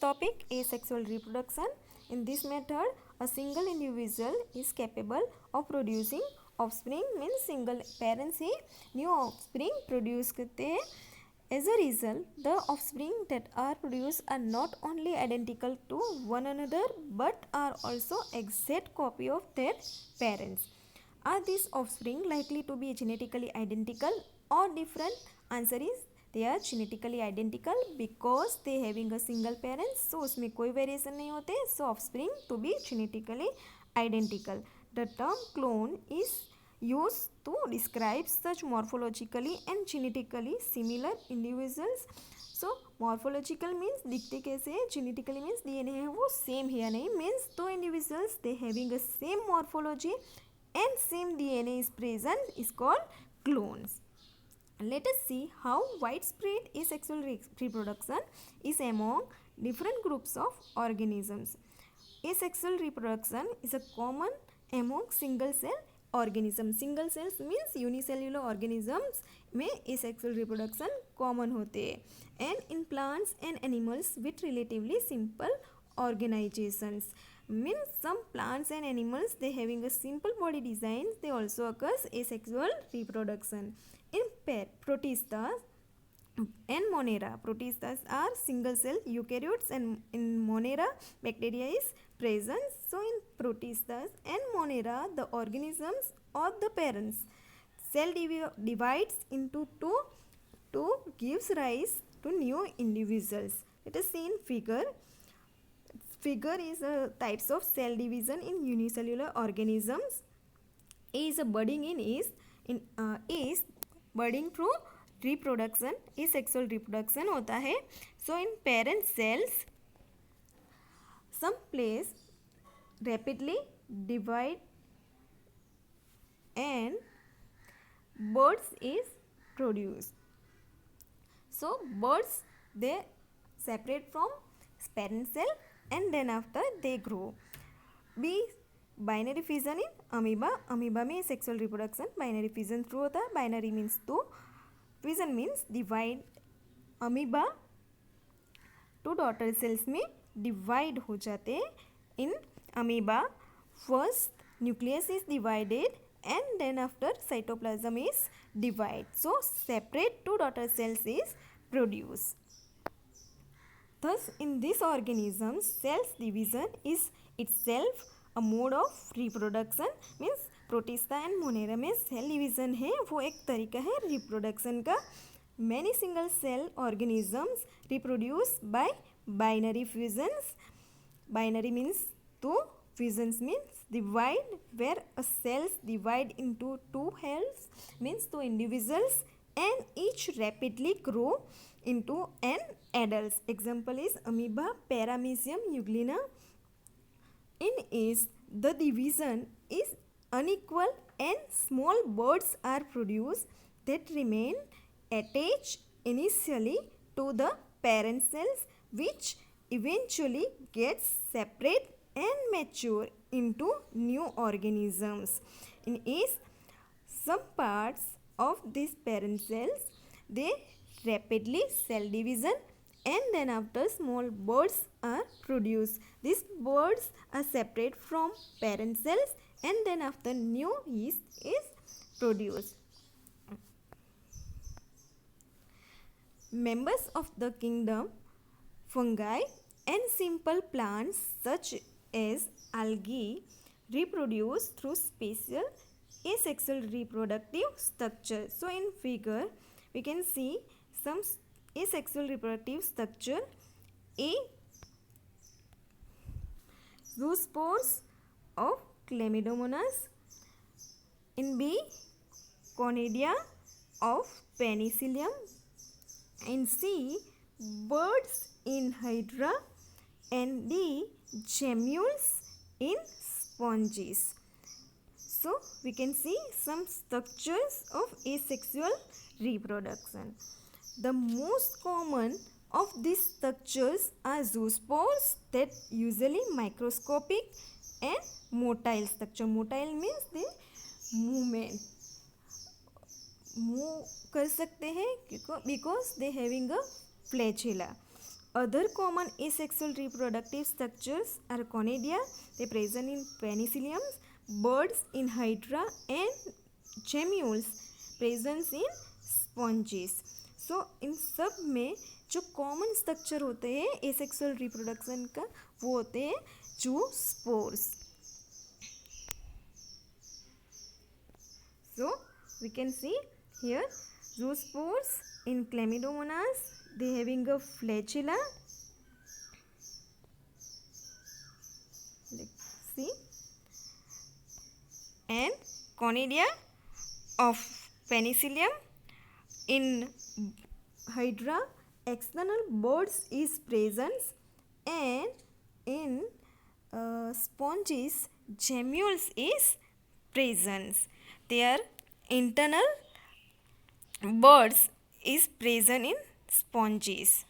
topic asexual reproduction. In this method, a single individual is capable of producing offspring, means single parents he new offspring produce करते हैं. As a result, the offspring that are produced are not only identical to one another but are also exact copy of their parents. Are these offspring likely to be genetically identical or different? Answer is they are genetically identical because they having a single parents. So उसमें कोई variation नहीं होते. So offspring to be genetically identical. The term clone is used to describe such morphologically and genetically similar individuals. So morphological means दिखते कैसे है, genetically means DNA है वो same है या नहीं, means दो individuals they having a same morphology and same DNA is present is called clones. Let us see how widespread asexual reproduction is among different groups of organisms. Asexual reproduction is a common among single cell organisms. Single cells means unicellular organisms में asexual reproduction common होते हैं. And in plants and animals with relatively simple organizations. Means some plants and animals they having a simple body design, they also occurs asexual reproduction. In protistas and monera, protistas are single cell eukaryotes and in monera bacteria is present. So in protistas and monera the organisms or the parents cell divides into two gives rise to new individuals. Let us see in figure. Figure is a types of cell division in unicellular organisms. A is a budding in is budding through reproduction. asexual reproduction होता है. So in parent cells some place rapidly divide and birds is produced. So birds they separate from parent cell and then after they grow. B binary fission in amoeba. Amoeba में sexual reproduction binary fission through होता है. Binary means तो fission means divide. Amoeba two daughter cells में divide हो जाते हैं. In amoeba first nucleus is divided and then after cytoplasm is divided. So separate two daughter cells is produced. Thus in this organism cells division is itself a mode of reproduction. Means Protista and Monera में cell division है वो एक तरीका है reproduction का. Many single cell organisms reproduce by binary fusions. Binary means two, fusions means divide, where a cells divide into two cells means two individuals and each rapidly grow into an adult. Example is amoeba, paramecium, euglena. In is the division is unequal and small birds are produced that remain attached initially to the parent cells which eventually gets separate and mature into new organisms. In is some parts of these parent cells they rapidly cell division and then after small birds are produced. These birds are separate from parent cells and then after new yeast is produced. Members of the kingdom fungi and simple plants such as algae reproduce through special asexual reproductive structure. So in figure we can see some asexual reproductive structure. A zoospores of Chlamydomonas. In B conidia of Penicillium. In C birds in Hydra. And D gemmules in sponges. So we can see some structures of asexual reproduction. The most common of these structures are zoospores that usually microscopic and motile structure. Motile means the movement. Move कर सकते हैं because they having a flagella. Other common asexual reproductive structures are conidia, they present in penicillium, birds in hydra, and gemmules present in sponges. So इन सब में जो common structure होते हैं asexual reproduction का वो होते हैं zoospores. So we can see here zoospores in Chlamydomonas, they having a flagella. Let's see. And conidia of penicillium. In hydra, external buds is present, and in sponges, gemmules is present. Their internal buds is present in sponges.